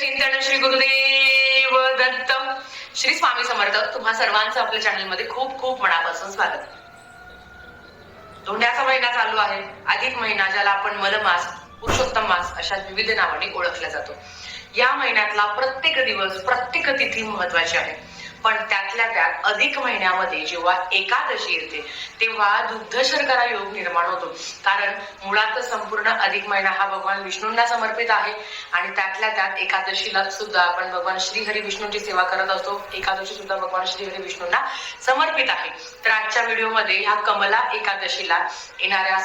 चिंतन श्री गुरुदेव दत्त. श्री स्वामी समर्थ. तुम्हा सर्वांचं आपल्या चॅनल मध्ये खूप खूप मनापासून स्वागत. धोंड्याचा महिना चालू आहे. अधिक महिना, ज्याला आपण मलमास, पुरुषोत्तम मास अशा विविध नावाने ओळखला जातो. या महिन्यातला प्रत्येक दिवस, प्रत्येक तिथी महत्वाची आहे. पण त्यातल्या त्यात अधिक महिन्यामध्ये जेव्हा एकादशी येते तेव्हा दुग्ध शर्करा योग निर्माण होतो. कारण मुळातच संपूर्ण अधिक महिना हा भगवान विष्णूंना समर्पित आहे आणि त्यातल्या त्यात एकादशीला सुद्धा आपण भगवान श्रीहरी विष्णूंची सेवा करत असतो. एकादशी सुद्धा भगवान श्रीहरी विष्णूंना समर्पित आहे. तर आजच्या व्हिडिओमध्ये ह्या कमला एकादशीला येणाऱ्या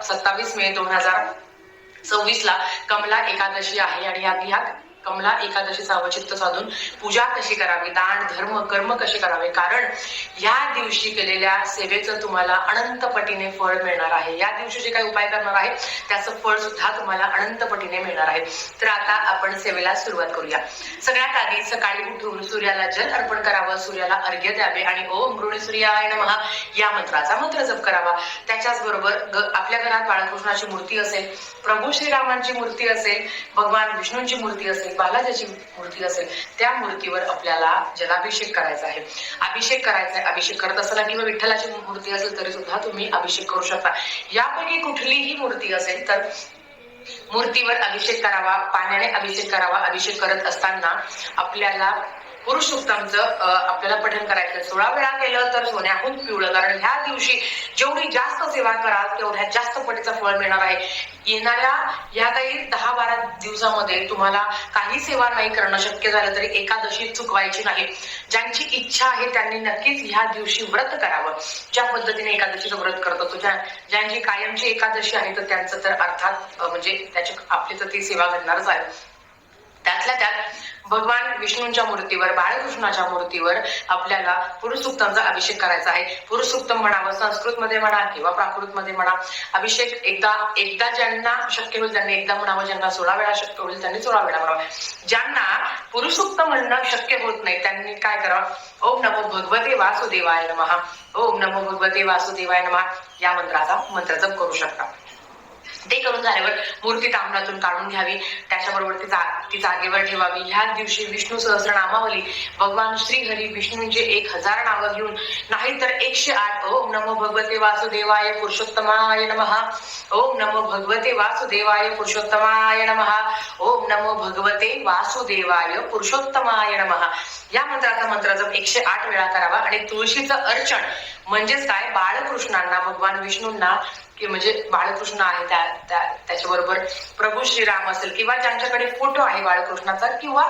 27 मे 2026 ला कमला एकादशी आहे आणि ह्या कमला एकादशीचा अवचित्त साधून पूजा कशी करावी, दान धर्म कर्म कसे करावे, कारण या दिवशी केलेल्या सेवेचं तुम्हाला अनंत पटीने फळ मिळणार आहे. या दिवशी जे काही उपाय करणार आहे त्याचं फळ सुद्धा तुम्हाला अनंत पटीने मिळणार आहे. तर आता आपण सेवेला सुरुवात करूया. सगळ्यात आधी सकाळी उठून सूर्याला जल अर्पण करावं, सूर्याला अर्घ्य द्यावे आणि ओम गृणी सूर्याय नमः या मंत्राचा मंत्र जप करावा. त्याच्याच बरोबर आपल्या घरात बाळकृष्णाची मूर्ती असेल, प्रभू श्रीरामांची मूर्ती असेल, भगवान विष्णूंची मूर्ती असेल, बालाजीची मूर्ती असेल, त्या मूर्तीवर आपल्याला जलाभिषेक करायचा आहे. अभिषेक करायचा आहे. अभिषेक करत असताना किंवा विठ्ठलाची मूर्ती असेल तरी सुद्धा तुम्ही अभिषेक करू शकता. यापैकी कुठलीही मूर्ती असेल तर मूर्तीवर अभिषेक करावा, पाण्याने अभिषेक करावा. अभिषेक करत असताना आपल्याला पुरुष सूक्तांचं आपल्याला पठण करायचं. 16 वेळा केलं तर सोन्याहून पिवळं, कारण ह्या दिवशी जेवढी जास्त सेवा कराल तेवढ्या जास्त पटीचं फळ मिळणार आहे. येणाऱ्या या काही 10-12 दिवसामध्ये तुम्हाला काही सेवा नाही करणं शक्य झालं तरी एकादशी चुकवायची नाही. ज्यांची इच्छा आहे त्यांनी नक्कीच ह्या दिवशी व्रत करावं. ज्या पद्धतीने एकादशीचं व्रत करत असतो, ज्यांची कायमची एकादशी आहे तर त्यांचं तर अर्थात म्हणजे त्याची आपली तर ती सेवा घडणारच आहे. त्यातल्या त्यात भगवान विष्णूंच्या मूर्तीवर, बाळकृष्णाच्या मूर्तीवर आपल्याला पुरुष सूक्तांचा अभिषेक करायचा आहे. पुरुष सूक्तम म्हणावं, संस्कृत मध्ये म्हणा किंवा प्राकृत मध्ये म्हणा. अभिषेक एकदा ज्यांना शक्य होईल त्यांनी एकदा म्हणावं, ज्यांना 16 वेळा शक्य होईल त्यांनी 16 वेळा म्हणावं. ज्यांना पुरुष सूक्त म्हणणं शक्य होत नाही त्यांनी काय करावं, ओम नमो भगवते वासुदेवाय नमः, ओम नमो भगवते वासुदेवाय नमः या मंत्राचा मंत्र जप करू शकता. ते करून झाल्यावर मूर्ती तांबणातून काढून घ्यावी. त्याच्याबरोबर ती जागेवर ठेवावी. ह्या दिवशी विष्णू सहस्रनामावली भगवान श्रीहरी विष्णूंचे 1000 नावं घेऊन, नाहीतर 108 ओम नमो भगवते वासुदेवाय पुरुषोत्तमाय नमः, ओम नमो भगवते वासुदेवाय पुरुषोत्तमाय नमः, ओम नमो भगवते वासुदेवाय पुरुषोत्तमाय नमः या मंत्राचा मंत्र जप 108 वेळा करावा. आणि तुळशीचं अर्चन म्हणजेच काय, बाळकृष्णांना, भगवान विष्णूंना म्हणजे बाळकृष्ण आहे त्याच्याबरोबर प्रभू श्रीराम असेल किंवा ज्यांच्याकडे फोटो आहे बाळकृष्णाचा किंवा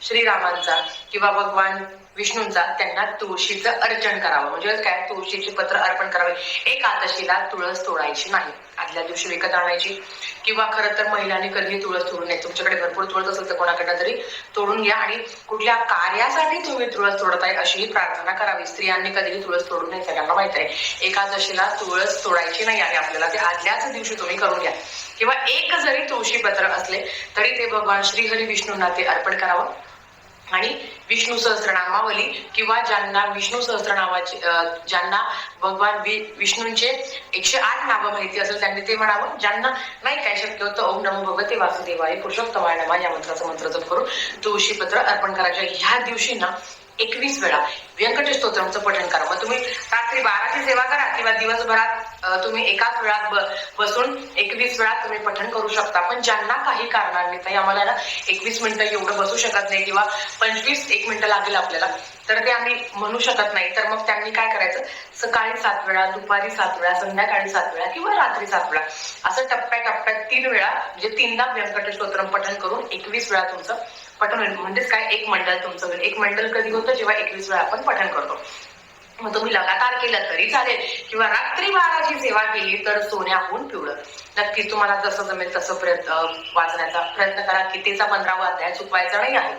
श्रीरामांचा किंवा भगवान विष्णूंचा, त्यांना तुळशीचं अर्चन करावं. म्हणजे काय, तुळशीचे पत्र अर्पण करावे. एकादशीला तुळस तोडायची नाही, आदल्या दिवशी विकत आणायची किंवा खरं तर महिलांनी कधीही तुळस तोडू नये. तुमच्याकडे भरपूर तुळस असेल तर कोणाकडे तरी तोडून घ्या आणि कुठल्या कार्यासाठी तुम्ही तुळस तोडताय अशीही प्रार्थना करावी. स्त्रियांनी कधीही तुळस तोडू नये, सगळ्यांना माहित आहे. एकादशीला तुळस तोडायची नाही आहे आपल्याला, ते आदल्याच दिवशी तुम्ही करून घ्या. किंवा एक जरी तुळशी पत्र असले तरी ते भगवान श्रीहरी विष्णूंना ते अर्पण करावं. आणि विष्णू सहस्रनामावली किंवा ज्यांना विष्णू सहस्रनामाचे ज्यांना भगवान विष्णूंचे 108 नावं माहिती असेल त्यांनी ते म्हणावं. ज्यांना नाही काय शक्य होतं, ओम नमो भगवते वासुदेवाय पुरुषोत्तमाय नमः या मंत्राचं मंत्र जप करून तुळशी पत्र अर्पण करायचे. ह्या दिवशी ना 21 वेळा व्यंकटेश स्तोत्रमचं पठण करा. मग तुम्ही रात्री 12ची सेवा करा किंवा दिवसभरात तुम्ही एकाच वेळात बसून 21 वेळा तुम्ही पठण करू शकता. पण ज्यांना काही कारणांनी ताई आम्हाला ना 21 मिनिटं एवढं बसू शकत नाही किंवा 1 मिनिटं लागेल आपल्याला, तर ते आम्ही म्हणू शकत नाही, तर मग त्यांनी काय करायचं, सकाळी 7 वेळा, दुपारी 7 वेळा, संध्याकाळी 7 वेळा किंवा रात्री 7 वेळा असं टप्प्याटप्प्यात 3 वेळा म्हणजे 3दा व्यंकटेश स्तोत्रम पठण करून 21 वेळा तुमचं पठण होईल. म्हणजेच काय, एक मंडल तुमचं होईल. एक मंडल कधी होतं, जेव्हा 21 वेळा आपण पठण करतो. मग तुम्ही लगातार केलं तरी चालेल किंवा रात्री 12ची सेवा केली तर सोन्याहून पिवळं. नक्कीच तुम्हाला जसं जमेल तसं वाचण्याचा प्रयत्न करा. गीतेचा 15वा अध्याय चुकवायचा नाही आहे.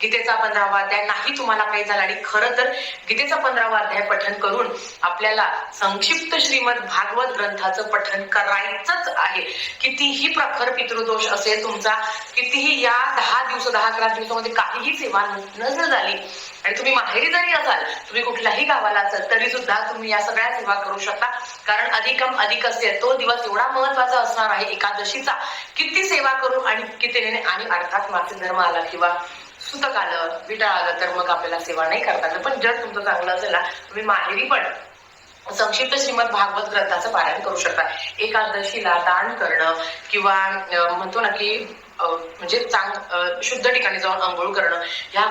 गीतेचा 15वा अध्याय नाही तुम्हाला काही झालं आणि खरं तर गीतेचा 15वा अध्याय पठन करून आपल्याला संक्षिप्त श्रीमद भागवत ग्रंथाचं पठन करायचंच आहे. कितीही प्रखर पितृदोष असेल तुमचा, कितीही या 10-11 दिवसामध्ये काहीही सेवा नजर झाली आणि तुम्ही माहेरी जरी असाल, तुम्ही कुठल्याही गावाला असाल तरी सुद्धा तुम्ही या सगळ्या सेवा करू शकता. कारण अधिकम अधिक असते तो दिवस एवढा महत्वाचा असणार आहे एकादशीचा. किती सेवा करू आणि किती आणि अर्थात मासिक धर्म आला किंवा सुतक आलं, विटाळ आलं तर मग आपल्याला सेवा नाही करता येणार. पण जर तुमचं चांगलं असेल ना, तुम्ही माहेरी पण संक्षिप्त श्रीमद भागवत ग्रंथाचं पारायण करू शकता. एकादशीला दान करणं किंवा म्हणतो ना की म्हणजे शुद्ध ठिकाणी जाऊन अंघोळ करणं, या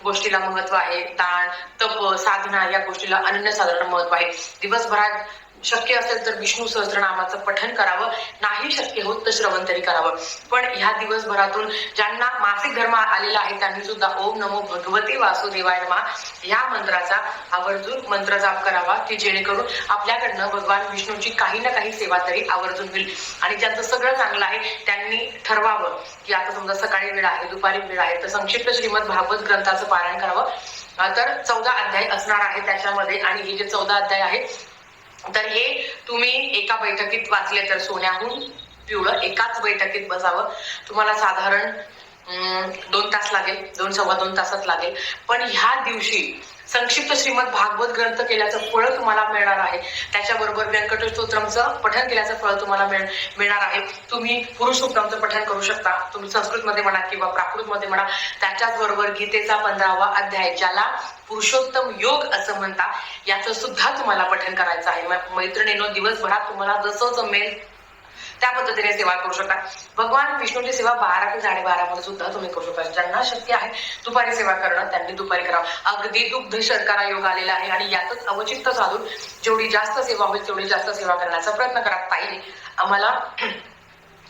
गोष्टीला महत्व आहे. दान, तप, साधना या गोष्टीला अनन्यसाधारण महत्व आहे. दिवसभरात शक्य असेल तर विष्णू सहस्त्रनामाचं पठन करावं, नाही शक्य होत तर श्रवण तरी करावं. पण ह्या दिवसभरातून ज्यांना मासिक धर्म आलेला आहे त्यांनी सुद्धा ओम नमो भगवते वासुदेवाय नमः या मंत्राचा आवर्जून मंत्र जाप करावा, की जेणेकरून आपल्याकडनं भगवान विष्णूची काही ना काही सेवा तरी आवर्जून होईल. आणि ज्यांचं सगळं चांगलं आहे त्यांनी ठरवावं की आता समजा सकाळी वेळ आहे, दुपारी वेळ आहे, तर संक्षिप्त श्रीमद भागवत ग्रंथाचं पारायण करावं. तर 14 अध्याय असणार आहे त्याच्यामध्ये. आणि हे जे 14 अध्याय आहेत तर हे तुम्ही एका बैठकीत वाचले तर सोन्याहून पिवळं. एकाच बैठकीत बसावं. तुम्हाला साधारण 2 तास लागेल, 2-2.25 तासात लागेल. पण ह्या दिवशी संक्षिप्त श्रीमद भागवत ग्रंथ केल्याचं फळ तुम्हाला मिळणार आहे. त्याच्याबरोबर व्यंकटेश स्तोत्रमचं पठन केल्याचं फळ तुम्हाला मिळणार आहे. तुम्ही पुरुष सूक्तांचं पठन करू शकता, तुम्ही संस्कृतमध्ये म्हणा किंवा प्राकृतमध्ये म्हणा. त्याच्याचबरोबर गीतेचा 15वा अध्याय ज्याला पुरुषोत्तम योग असं म्हणतात, याचं सुद्धा तुम्हाला पठन करायचं आहे. मैत्रिणींनो, दिवसभरात तुम्हाला जसं जमेल त्या पद्धतीने सेवा करू शकता. भगवान विष्णूची सेवा 12 ते 12:30 मध्ये सुद्धा तुम्ही करू शकता. ज्यांना शक्य आहे दुपारी सेवा करणं त्यांनी दुपारी करावं. अगदी दुग्ध शर्करा योग आलेला आहे आणि यातच अवचित्त साधून जेवढी जास्त सेवा होईल तेवढी जास्त सेवा करण्याचा प्रयत्न करा. ताई, आम्हाला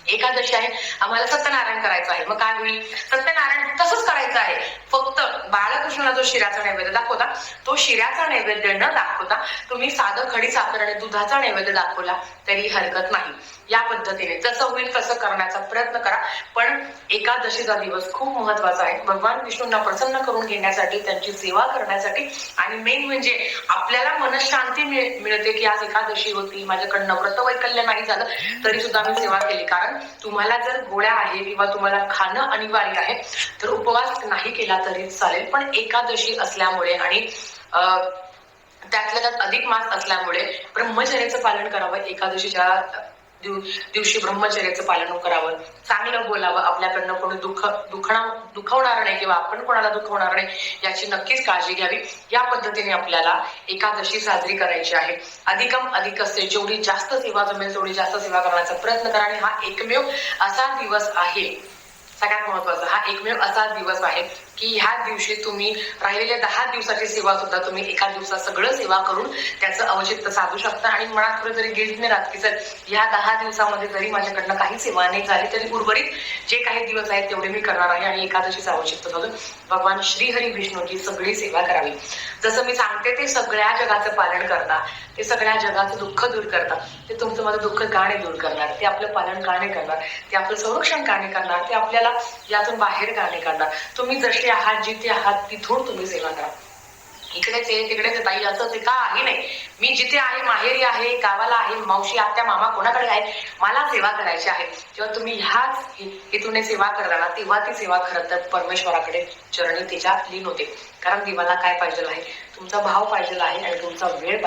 एकादशी आहे, आम्हाला सत्यनारायण करायचं आहे. मग काय होईल? सत्यनारायण तसंच करायचं आहे. फक्त बाळकृष्णाला जो शिऱ्याचा नैवेद्य दाखवता, तो शिऱ्याचा नैवेद्य न दाखवता तुम्ही साधं खडी साखर आणि दुधाचा नैवेद्य दाखवला तरी हरकत नाही. या पद्धतीने जसं होईल तसं करण्याचा प्रयत्न करा. पण एकादशीचा दिवस खूप महत्वाचा आहे. भगवान विष्णूंना प्रसन्न करून घेण्यासाठी, त्यांची सेवा करण्यासाठी आणि मेन म्हणजे आपल्याला मनशांती मिळते की आज एकादशी होती, माझ्याकडनं व्रत वैकल्य नाही झालं तरी सुद्धा मी सेवा केली. कारण तुम्हाला जर गोळ्या आहे किंवा तुम्हाला खाणं अनिवार्य आहे तर उपवास नाही केला तरी चालेल. पण एकादशी असल्यामुळे आणि त्यातल्या त्यात अधिक मास असल्यामुळे ब्रह्मचर्याचं पालन करावं. एकादशीच्या दिवशी ब्रह्मचर्याचं पालन करावं, चांगलं बोलावं, आपल्याकडनं कोणी दुखवणार नाही किंवा आपण कोणाला दुखवणार नाही याची नक्कीच काळजी घ्यावी. या पद्धतीने आपल्याला एकादशी साजरी करायची आहे. अधिकम अधिक असते, जेवढी जास्त सेवा जमेल तेवढी जास्त सेवा करण्याचा प्रयत्न करा. आणि हा एकमेव असा दिवस आहे, सगळ्यात महत्वाचा हा एकमेव असा दिवस आहे की ह्या दिवशी तुम्ही राहिलेल्या 10 दिवसाची सेवा सुद्धा तुम्ही एका दिवसात सगळं सेवा करून त्याचं अवचित्त साधू शकता. आणि मनात कुठेतरी गिल्ट नाही राहत की सर ह्या 10 दिवसामध्ये जरी माझ्याकडनं काही सेवा नाही झाली तरी उर्वरित जे काही दिवस आहेत तेवढे मी करणार आहे आणि एकादशीचं अवचित्त साधून भगवान श्रीहरी विष्णूची सगळी सेवा करावी. जसं मी सांगते ते सगळ्या जगाचं पालन करतात, ते सगळ्या जगाचं दुःख दूर करतात. ते तुमचं माझं दुःख का नाही दूर करणार, ते आपलं पालन का नाही करणार, ते आपलं संरक्षण का नाही करणार, ते आपल्याला यातून बाहेर का नाही काढणार. तुम्ही जसे आहात, जिथे आहात तिथून तुम्ही सेवा करा. इकडेच आहे तिकडेच आहे ताई असं ते का आहे नाही. मी जिथे आहे, माहेरी आहे, गावाला आहे, मावशी आत्या मामा कोणाकडे आहे, मला सेवा करायची आहे. जेव्हा तुम्ही ह्याच हेतूने सेवा करता ना तेव्हा ती सेवा खरं तर परमेश्वराकडे चरणी तिच्या लीन होते. कारण देवाला काय पाहिजे आहे, तुमचा भाव पाहिजे आहे आणि तुमचा वेळ